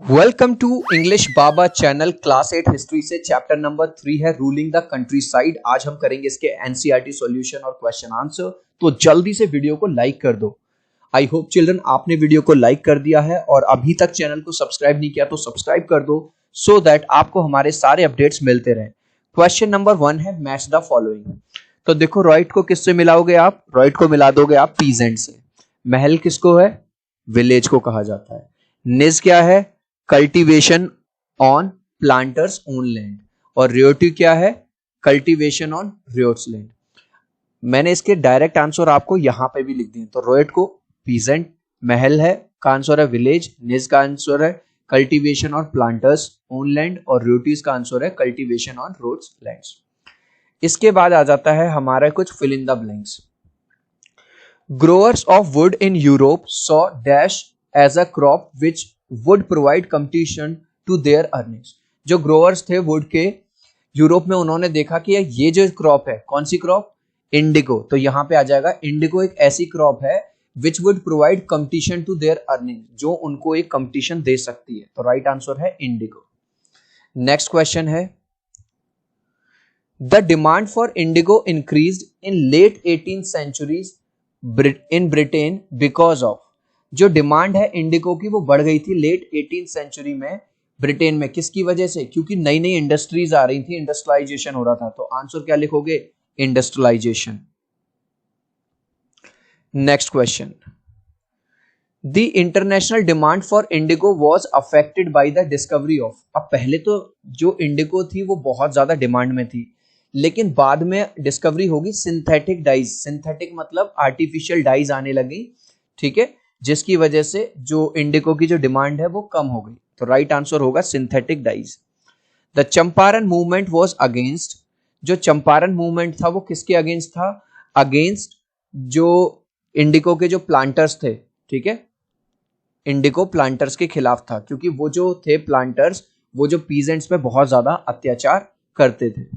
Welcome to English Baba channel. Class 8 history से chapter number 3 है ruling the country side. आज हम करेंगे इसके एनसीईआरटी सॉल्यूशन और क्वेश्चन आंसर। तो जल्दी से वीडियो को लाइक कर दो। आई होप चिल्ड्रन आपने वीडियो को लाइक कर दिया है और अभी तक चैनल को सब्सक्राइब नहीं किया तो सब्सक्राइब कर दो सो दैट आपको हमारे सारे अपडेट्स मिलते रहे। क्वेश्चन नंबर 1 है मैच द फॉलोइंग। तो देखो रॉइट को किससे मिलाओगे आप? रॉइट को मिला दोगे आप पीजेंट से। महल किसको है? विलेज को कहा जाता है। निज क्या है? Cultivation on planters own land. और रियोटी क्या है? Cultivation on ryots land. मैंने इसके डायरेक्ट आंसर आपको यहां पे भी लिख दिए। तो रोएट को पीजेंट, महल है का आंसर है विलेज, निज का आंसर है cultivation on planters own land और रियोटीज का आंसर है कल्टीवेशन ऑन रोड्स लैंड्स। इसके बाद आ जाता है हमारा कुछ fill in the blanks. Growers of woad in Europe saw dash as a crop which would provide competition to their earnings. जो ग्रोअर्स थे वुड के यूरोप में, उन्होंने देखा कि ये जो क्रॉप है, कौन सी क्रॉप? इंडिगो। तो यहां पे आ जाएगा इंडिगो एक ऐसी क्रॉप है which would provide competition to their earning, जो उनको एक कंपटीशन दे सकती है। तो राइट आंसर है इंडिगो। नेक्स्ट क्वेश्चन है the demand for indigo increased in late 18th centuries in Britain because of. जो डिमांड है इंडिगो की वो बढ़ गई थी लेट 18th सेंचुरी में ब्रिटेन में। किसकी वजह से? क्योंकि नई नई इंडस्ट्रीज आ रही थी, इंडस्ट्रियलाइजेशन हो रहा था। तो आंसर क्या लिखोगे? Industrialization. Next question the international demand for indigo was affected by the discovery of. अब पहले तो जो इंडिगो थी वो बहुत ज्यादा डिमांड में थी, लेकिन बाद में डिस्कवरी होगी सिंथेटिक डाइज। सिंथेटिक मतलब आर्टिफिशियल डाइज आने लगी, ठीक है, जिसकी वजह से जो इंडिगो की जो डिमांड है वो कम हो गई। तो राइट आंसर होगा synthetic dies. The Champaran movement was against. जो चंपारण मूवमेंट था वो किसके अगेंस्ट था? अगेंस्ट जो इंडिगो के जो प्लांटर्स थे, ठीक है, इंडिगो प्लांटर्स के खिलाफ था, क्योंकि वो जो थे प्लांटर्स वो जो पीजेंट्स पे बहुत ज्यादा अत्याचार करते थे।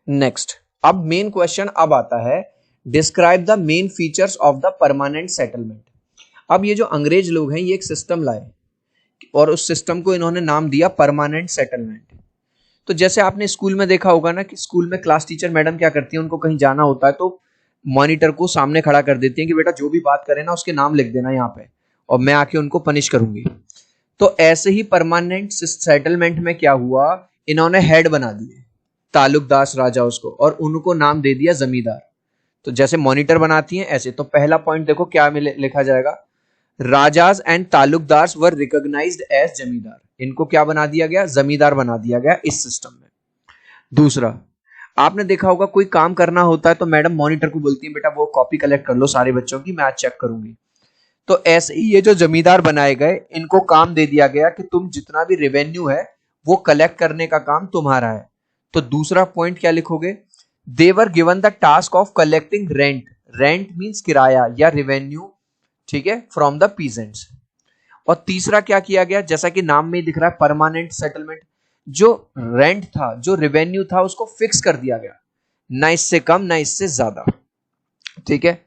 नेक्स्ट, अब मेन क्वेश्चन अब आता है describe the main features of the permanent settlement. अब ये जो अंग्रेज लोग हैं ये एक सिस्टम लाए और उस सिस्टम को इन्होंने नाम दिया परमानेंट सेटलमेंट। तो जैसे आपने स्कूल में देखा होगा ना कि स्कूल में क्लास टीचर मैडम क्या करती है, उनको कहीं जाना होता है तो मॉनिटर को सामने खड़ा कर देती है कि बेटा जो भी बात करे ना उसके नाम लिख देना यहाँ पे और मैं आके उनको पनिश करूंगी। तो ऐसे ही परमानेंट सेटलमेंट में क्या हुआ, इन्होंने हेड बना दिए तालुकदार राजा उसको और उनको नाम दे दिया जमींदार। तो जैसे मॉनिटर बनाती हैं ऐसे। तो पहला पॉइंट देखो क्या लिखा जाएगा, rajas and taluqdars were recognised as zamindar. इनको क्या बना दिया गया? जमींदार बना दिया गया इस सिस्टम में। दूसरा, आपने देखा होगा कोई काम करना होता है तो मैडम मॉनिटर को बोलती है बेटा वो कॉपी कलेक्ट कर लो सारे बच्चों की, मैं आज चेक करूंगी। तो ऐसे ही ये जो जमींदार बनाए गए इनको काम दे दिया गया कि तुम जितना भी रेवेन्यू है वो कलेक्ट करने का काम तुम्हारा है। तो दूसरा पॉइंट क्या लिखोगे? They were given the task of collecting rent. Rent means किराया या रेवेन्यू, ठीक है, फ्रॉम द पीजेंट्स। और तीसरा क्या किया गया, जैसा कि नाम में दिख रहा है परमानेंट सेटलमेंट, जो रेंट था, जो रेवेन्यू था उसको फिक्स कर दिया गया, ना इससे कम ना इससे ज्यादा, ठीक है।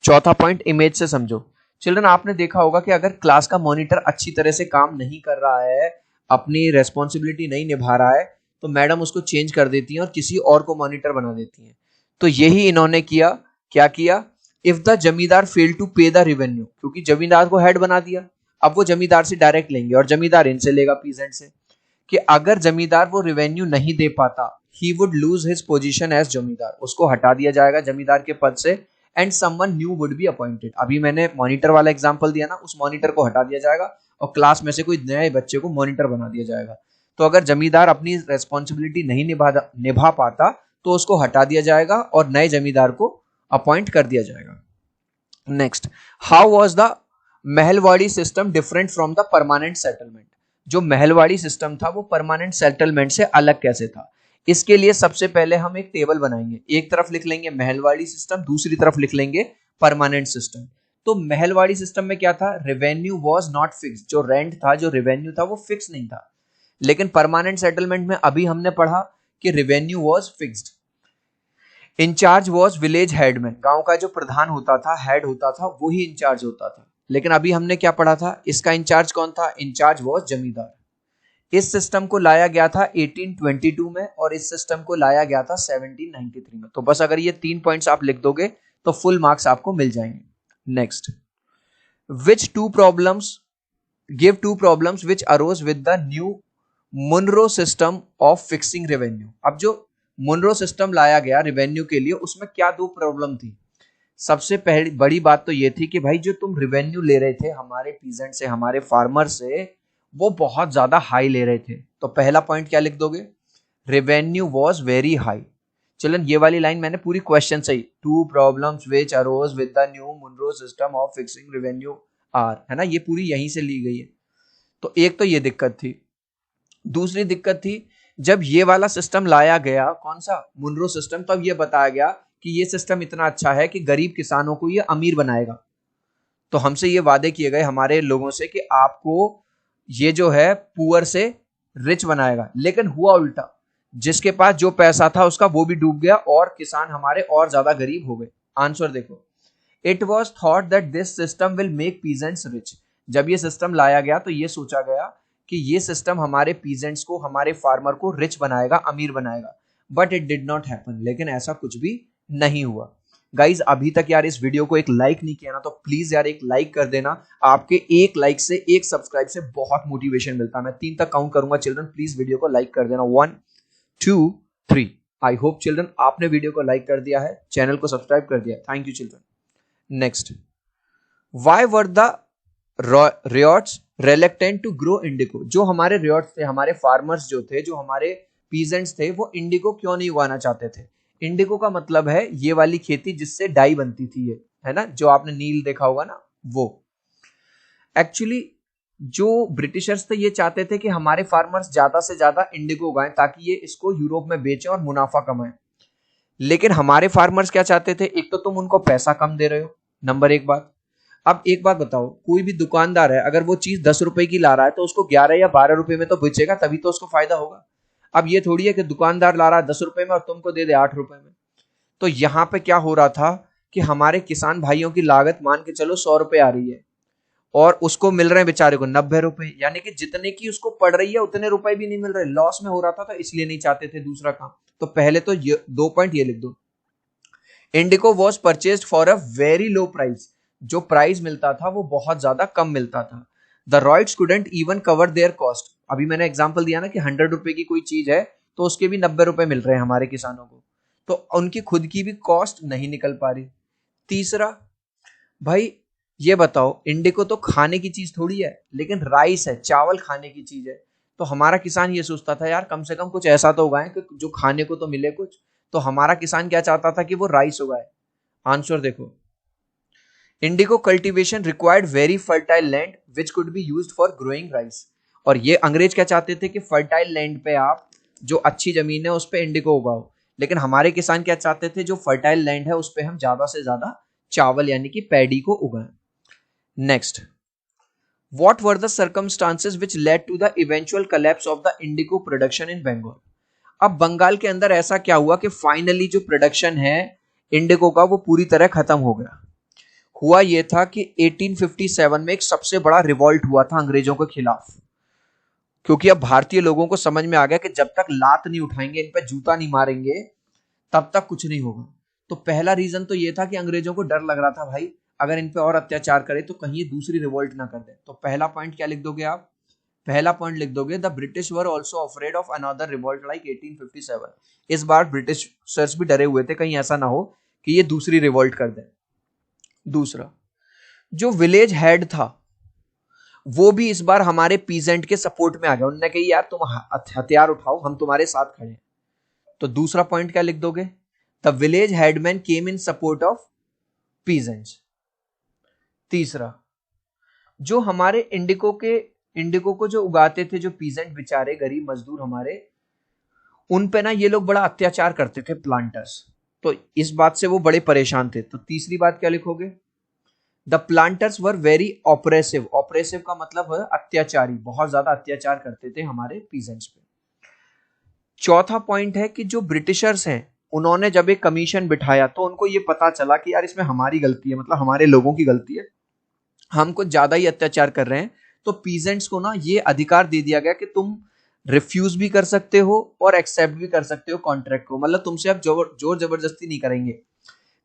चौथा पॉइंट इमेज से समझो। चिल्ड्रन आपने देखा होगा कि अगर क्लास का मॉनिटर अच्छी तरह से काम नहीं कर रहा है, अपनी रेस्पॉन्सिबिलिटी नहीं निभा रहा है, तो मैडम उसको चेंज कर देती हैं और किसी और को मॉनिटर बना देती हैं। तो यही इन्होंने किया। क्या किया? इफ द जमींदार फेल टू पे द रेवेन्यू, क्योंकि जमींदार को हेड बना दिया, अब वो जमींदार से डायरेक्ट लेंगे और जमींदार इनसे लेगा पीजेंट से, कि अगर जमींदार वो रेवेन्यू नहीं दे पाता ही would lose his position as zamindar, उसको हटा दिया जाएगा जमींदार के पद से and someone new would be appointed. अभी मैंने मॉनिटर वाला एग्जांपल दिया ना, उस मॉनिटर को हटा दिया जाएगा और क्लास में से कोई नए बच्चे को मॉनिटर बना दिया जाएगा। तो अगर जमींदार अपनी रेस्पॉन्सिबिलिटी नहीं निभा पाता तो उसको हटा दिया जाएगा और नए जमींदार को अपॉइंट कर दिया जाएगा। Next, how was the Mahalwari system different from the permanent settlement. जो महलवाड़ी सिस्टम था वो परमानेंट सेटलमेंट से अलग कैसे था? इसके लिए सबसे पहले हम एक टेबल बनाएंगे। एक तरफ लिख लेंगे महलवाड़ी सिस्टम, दूसरी तरफ लिख लेंगे परमानेंट सिस्टम। तो महलवाड़ी सिस्टम में क्या था? Revenue was not fixed. जो रेंट था, जो रेवेन्यू था वो फिक्स नहीं था। लेकिन परमानेंट सेटलमेंट में अभी हमने पढ़ा कि revenue was fixed. Incharge was village headman. गांव का जो प्रधान होता था, हेड होता था, वही इंचार्ज होता था। लेकिन अभी हमने क्या पढ़ा था, इसका इंचार्ज कौन था, इंचार्ज वॉज जमींदार। इस सिस्टम को लाया गया था 1822 में और इस सिस्टम को लाया गया था 1793 में। तो बस अगर ये 3 पॉइंट्स आप लिख दोगे तो फुल मार्क्स आपको मिल जाएंगे। Next, which two problems give two problems which arose with the new Munro system of fixing revenue. अब जो मुनरो सिस्टम लाया गया रेवेन्यू के लिए, उसमें क्या दो प्रॉब्लम थी। सबसे पहली बड़ी बात तो ये थी कि भाई जो तुम रेवेन्यू ले रहे थे हमारे पीजेंट से, हमारे फार्मर से, वो बहुत ज्यादा हाई ले रहे थे। तो पहला पॉइंट क्या लिख दोगे, revenue was very high. Children ये वाली लाइन मैंने पूरी क्वेश्चन से ही, two problems which arose with the new Munro system of fixing revenue are, है ना, ये पूरी यहीं से ली गई है। तो एक तो ये दिक्कत थी। दूसरी दिक्कत थी, जब ये वाला सिस्टम लाया गया, कौन सा, मुनरो सिस्टम, तब ये बताया गया कि ये सिस्टम इतना अच्छा है कि गरीब किसानों को ये अमीर बनाएगा। तो हमसे ये वादे किए गए हमारे लोगों से कि आपको ये जो है पुअर से रिच बनाएगा, लेकिन हुआ उल्टा। जिसके पास जो पैसा था उसका वो भी डूब गया और किसान हमारे और ज्यादा गरीब हो गए। आंसर देखो, it was thought that this system will make peasants rich. जब ये सिस्टम लाया गया तो ये सोचा गया कि ये सिस्टम हमारे पीजेंट्स को, हमारे फार्मर को रिच बनाएगा, अमीर बनाएगा। But it did not happen, लेकिन ऐसा कुछ भी नहीं हुआ। गाइज अभी तक यार इस वीडियो को एक लाइक नहीं किया ना, तो प्लीज यार एक लाइक कर देना। आपके एक लाइक से, एक सब्सक्राइब से बहुत मोटिवेशन मिलता है। मैं 3 तक काउंट करूंगा चिल्ड्रन, प्लीज वीडियो को लाइक कर देना। 1 2 3। आई होप चिल्ड्रन आपने वीडियो को लाइक कर दिया है, चैनल को सब्सक्राइब कर दिया। Thank you children. Next, why were the ryots reluctant to grow indigo. जो हमारे रियॉट्स थे, हमारे फार्मर्स जो थे, जो हमारे पीजेंट्स थे, वो इंडिगो क्यों नहीं उगाना चाहते थे। इंडिगो का मतलब है ये वाली खेती जिससे डाई बनती थी, ये है ना, जो आपने नील देखा होगा ना, वो। एक्चुअली जो ब्रिटिशर्स थे ये चाहते थे कि हमारे फार्मर्स ज्यादा से ज्यादा इंडिगो उगाएं ताकि ये इसको यूरोप में बेचें और मुनाफा कमाएं। लेकिन हमारे फार्मर्स क्या चाहते थे, एक तो तुम उनको पैसा कम दे रहे हो, नंबर एक बात। अब एक बात बताओ, कोई भी दुकानदार है अगर वो चीज 10 रुपए की ला रहा है तो उसको 11 या 12 रुपए में तो बेचेगा, तभी तो उसको फायदा होगा। अब ये थोड़ी है कि दुकानदार ला रहा है 10 रुपए में और तुमको दे दे 8 रुपए में। तो यहां पे क्या हो रहा था कि हमारे किसान भाइयों की लागत मान के चलो 100 रुपए आ रही है और उसको मिल रहे हैं बेचारे को 90 रुपए, यानी कि जितने की उसको पड़ रही है उतने रुपए भी नहीं मिल रहे, लॉस में हो रहा था। तो इसलिए नहीं चाहते थे दूसरा काम। तो पहले तो ये 2 पॉइंट ये लिख दो, Indigo was purchased for a very low price. जो प्राइस मिलता था वो बहुत ज्यादा कम मिलता था। The riots couldn't even cover their cost. अभी मैंने एग्जांपल दिया ना कि 100 रुपए की कोई चीज है तो उसके भी 90 रुपए मिल रहे हैं हमारे किसानों को, तो उनकी खुद की भी कॉस्ट नहीं निकल पा रही। तीसरा, भाई ये बताओ, इंडिगो तो खाने की चीज थोड़ी है, लेकिन राइस है, चावल खाने की चीज है। तो हमारा किसान ये सोचता था यार कम से कम कुछ ऐसा तो उगाएं कि जो खाने को तो मिले कुछ। तो हमारा किसान क्या चाहता था कि वो राइस उगाए। आंसर देखो, Indigo cultivation required very fertile land which could be used for growing rice. और ये अंग्रेज क्या चाहते थे कि फर्टाइल लैंड पे आप, जो अच्छी जमीन है उस पे इंडिगो उगाओ। लेकिन हमारे किसान क्या चाहते थे, जो फर्टाइल लैंड है उस पे हम ज्यादा से ज्यादा चावल यानी कि पैडी को उगाएं। Next, what were the circumstances which led to the eventual collapse of the indigo production in Bengal। अब बंगाल के अंदर ऐसा क्या हुआ कि फाइनली जो प्रोडक्शन है इंडिगो का वो पूरी तरह खत्म हो गया। हुआ ये था कि 1857 में एक सबसे बड़ा रिवॉल्ट हुआ था अंग्रेजों के खिलाफ, क्योंकि अब भारतीय लोगों को समझ में आ गया कि जब तक लात नहीं उठाएंगे, इन पे जूता नहीं मारेंगे, तब तक कुछ नहीं होगा। तो पहला रीजन तो ये था कि अंग्रेजों को डर लग रहा था, भाई अगर इन पे और अत्याचार करे तो कहीं ये दूसरी रिवोल्ट ना कर दे। तो पहला पॉइंट क्या लिख दोगे आप, पहला पॉइंट लिख दोगे, the British were also afraid of another revolt like 1857। इस बार ब्रिटिश सर्स भी डरे हुए थे कहीं ऐसा ना हो कि ये दूसरी रिवोल्ट कर दे। दूसरा, जो विलेज हेड था वो भी इस बार हमारे पीजेंट के सपोर्ट में आ गया। उन्होंने कही यार तुम हथियार उठाओ, हम तुम्हारे साथ खड़े हैं। तो दूसरा पॉइंट क्या लिख दोगे, the village headman came in support of peasants. तीसरा, जो हमारे इंडिगो को जो उगाते थे, जो पीजेंट बेचारे गरीब मजदूर हमारे, उन पे ना ये लोग बड़ा अत्याचार करते थे प्लांटर्स। तो इस बात से वो बड़े परेशान थे। तो तीसरी बात क्या लिखोगे, the planters were very oppressive. Oppressive का मतलब है अत्याचारी, बहुत ज्यादा अत्याचार करते थे हमारे पीजेंट्स पे। चौथा पॉइंट है कि जो ब्रिटिशर्स हैं उन्होंने जब एक कमीशन बिठाया तो उनको ये पता चला कि यार इसमें हमारी गलती है, मतलब हमारे लोगों की गलती है। हम कुछ ज्यादा ही अत्याचार कर रहे हैं, तो पीजेंट्स को ना ये अधिकार दे दिया गया कि तुम रिफ्यूज भी कर सकते हो और एक्सेप्ट भी कर सकते हो कॉन्ट्रैक्ट को, मतलब तुमसे अब जोर जबरदस्ती नहीं करेंगे।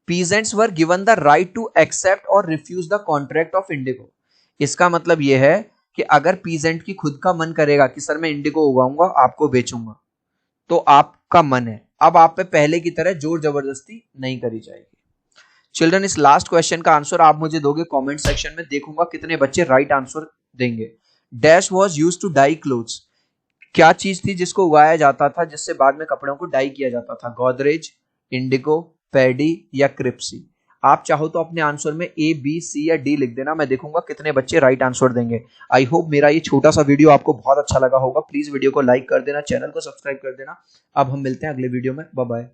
Peasants were given the right to accept or refuse the contract of indigo. इसका मतलब यह है कि अगर पीजेंट की खुद का मन करेगा कि सर मैं इंडिगो उगाऊंगा आपको बेचूंगा, तो आपका मन है, अब आप पे पहले की तरह जोर जबरदस्ती नहीं करी जाएगी। चिल्ड्रन, इस लास्ट क्वेश्चन का आंसर आप मुझे दोगे कमेंट सेक्शन में, देखूंगा कितने बच्चे राइट आंसर देंगे। Dash was used to dye clothes. क्या चीज थी जिसको उगाया जाता था जिससे बाद में कपड़ों को डाई किया जाता था? गोदरेज, इंडिगो, पैडी या क्रिप्सी। आप चाहो तो अपने आंसर में ए, बी, सी या डी लिख देना, मैं देखूंगा कितने बच्चे राइट आंसर देंगे। आई होप मेरा ये छोटा सा वीडियो आपको बहुत अच्छा लगा होगा। प्लीज वीडियो को लाइक कर देना, चैनल को सब्सक्राइब कर देना। अब हम मिलते हैं अगले वीडियो में। Bye bye.